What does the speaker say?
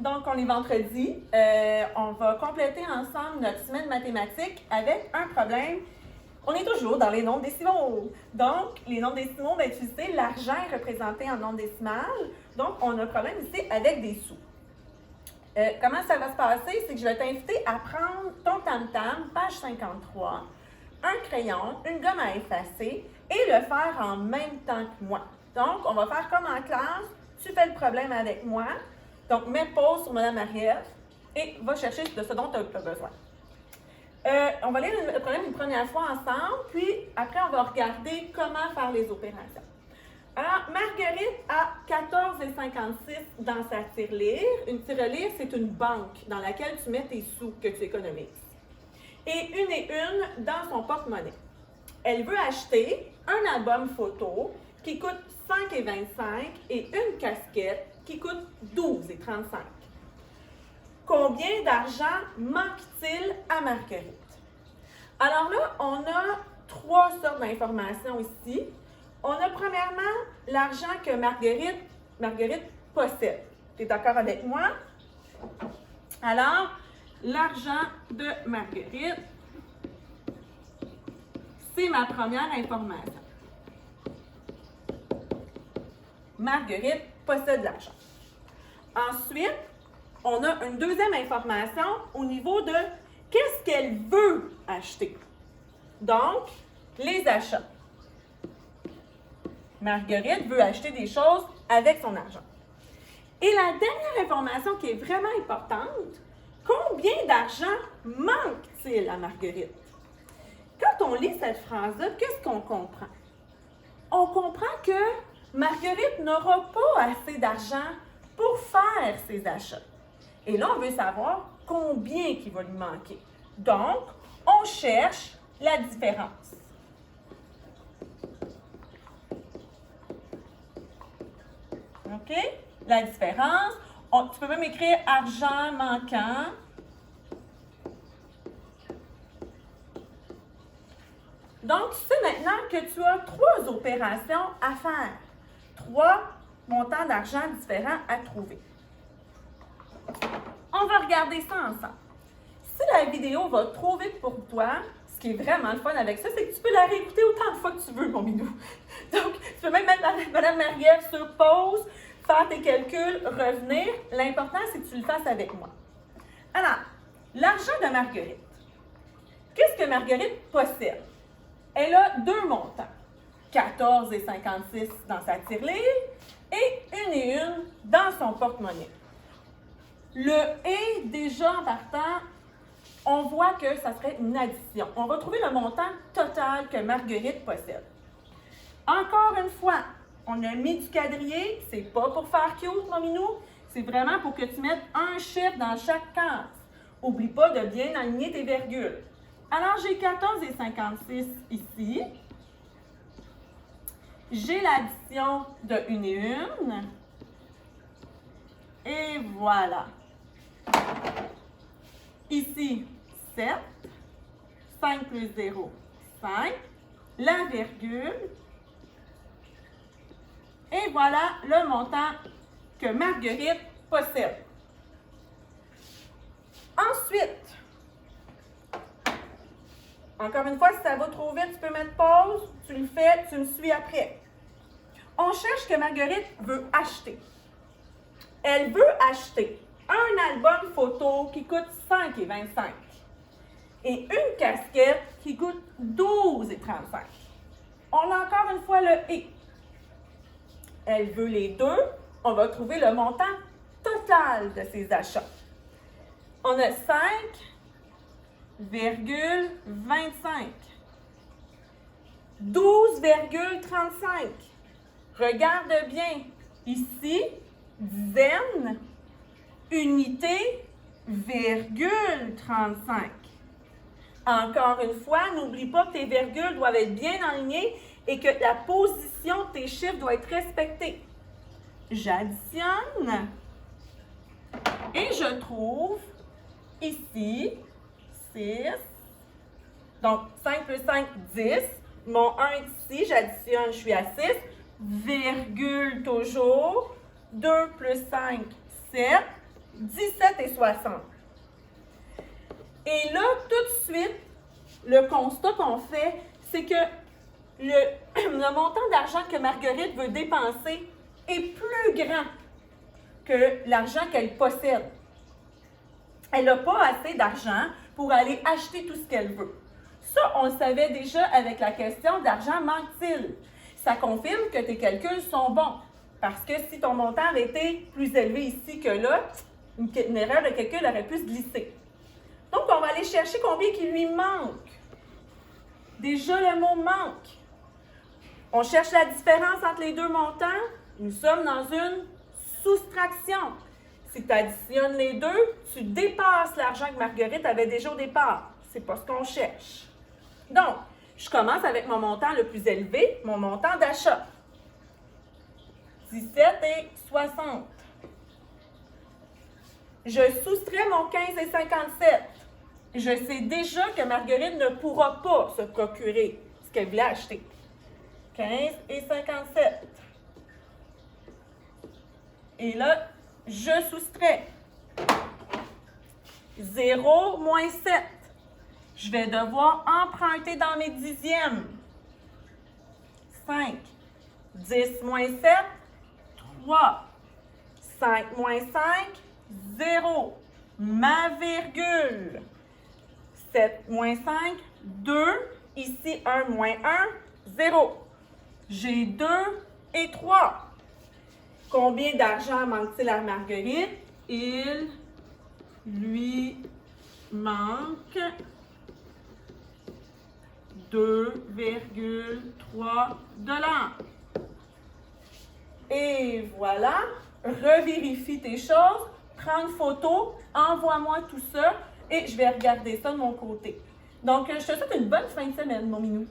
Donc, on est vendredi. On va compléter ensemble notre semaine mathématique avec un problème. On est toujours dans les nombres décimaux. Donc, les nombres décimaux, bien, tu sais, l'argent est représenté en nombre décimal. Donc, on a un problème ici avec des sous. Comment ça va se passer? C'est que je vais t'inviter à prendre ton tam-tam, page 53, un crayon, une gomme à effacer et le faire en même temps que moi. Donc, on va faire comme en classe. Tu fais le problème avec moi. Donc, mets pause sur Mme Marie-Ève et va chercher de ce dont tu as besoin. On va lire le problème une première fois ensemble, puis après, on va regarder comment faire les opérations. Alors, Marguerite a 14,56 dans sa tirelire. Une tirelire, c'est une banque dans laquelle tu mets tes sous que tu économises. Et une dans son porte-monnaie. Elle veut acheter un album photo qui coûte 5,25 et une casquette qui coûte 12,35. Combien d'argent manque-t-il à Marguerite? Alors là, on a trois sortes d'informations ici. On a premièrement l'argent que Marguerite possède. Tu es d'accord avec moi? Alors, l'argent de Marguerite, c'est ma première information. Marguerite possède l'argent. Ensuite, on a une deuxième information au niveau de qu'est-ce qu'elle veut acheter. Donc, les achats. Marguerite veut acheter des choses avec son argent. Et la dernière information qui est vraiment importante, combien d'argent manque-t-il à Marguerite? Quand on lit cette phrase-là, qu'est-ce qu'on comprend? On comprend que Marguerite n'aura pas assez d'argent pour faire ses achats. Et là, on veut savoir combien il va lui manquer. Donc, on cherche la différence. OK? La différence, tu peux même écrire argent manquant. Donc, tu sais maintenant que tu as trois opérations à faire. Trois montants d'argent différents à trouver. On va regarder ça ensemble. Si la vidéo va trop vite pour toi, ce qui est vraiment le fun avec ça, c'est que tu peux la réécouter autant de fois que tu veux, mon minou. Donc, tu peux même mettre Mme Marie-Ève sur pause, faire tes calculs, revenir. L'important, c'est que tu le fasses avec moi. Alors, l'argent de Marguerite. Qu'est-ce que Marguerite possède? Elle a deux montants. 14,56 dans sa tirelire et une dans son porte-monnaie. Le « et » déjà en partant, on voit que ça serait une addition. On va trouver le montant total que Marguerite possède. Encore une fois, on a mis du quadrillé, c'est pas pour faire cute, mon minou, c'est vraiment pour que tu mettes un chiffre dans chaque case. Oublie pas de bien aligner tes virgules. Alors, j'ai 14,56 ici. J'ai l'addition de une. Et voilà. Ici, 7. 5 plus 0, 5. La virgule. Et voilà le montant que Marguerite possède. Ensuite, encore une fois, si ça va trop vite, tu peux mettre pause, tu le fais, tu me suis après. On cherche ce que Marguerite veut acheter. Elle veut acheter un album photo qui coûte 5,25 et une casquette qui coûte 12,35. On a encore une fois le « et ». Elle veut les deux. On va trouver le montant total de ses achats. On a 5,25. 12,35. Regarde bien. Ici, dizaine, unité, virgule 35. Encore une fois, n'oublie pas que tes virgules doivent être bien alignées et que la position de tes chiffres doit être respectée. J'additionne et je trouve ici 6. Donc, 5 plus 5, 10. Mon 1 est ici, j'additionne, je suis à 6. Virgule toujours. 2 plus 5, 7. 17,60. Et là, tout de suite, le constat qu'on fait, c'est que le montant d'argent que Marguerite veut dépenser est plus grand que l'argent qu'elle possède. Elle n'a pas assez d'argent pour aller acheter tout ce qu'elle veut. Ça, on le savait déjà avec la question d'argent manque-t-il. Ça confirme que tes calculs sont bons. Parce que si ton montant avait été plus élevé ici que là, une erreur de calcul aurait pu se glisser. Donc, on va aller chercher combien il lui manque. Déjà, le mot « manque ». On cherche la différence entre les deux montants. Nous sommes dans une soustraction. Si tu additionnes les deux, tu dépasses l'argent que Marguerite avait déjà au départ. C'est pas ce qu'on cherche. Donc, je commence avec mon montant le plus élevé, mon montant d'achat. 17,60. Je soustrais mon 15,57. Je sais déjà que Marguerite ne pourra pas se procurer ce qu'elle voulait acheter. 15,57. Et là, je soustrais. 0 moins 7. Je vais devoir emprunter dans mes dixièmes. 5. 10 moins 7, 3. 5 moins 5, 0. Ma virgule. 7 moins 5, 2. Ici, 1 moins 1, 0. J'ai 2 et 3. Combien d'argent manque-t-il à Marguerite? Il lui manque 2,3 $. Et voilà, revérifie tes choses, prends une photo, envoie-moi tout ça et je vais regarder ça de mon côté. Donc, je te souhaite une bonne fin de semaine, mon minou.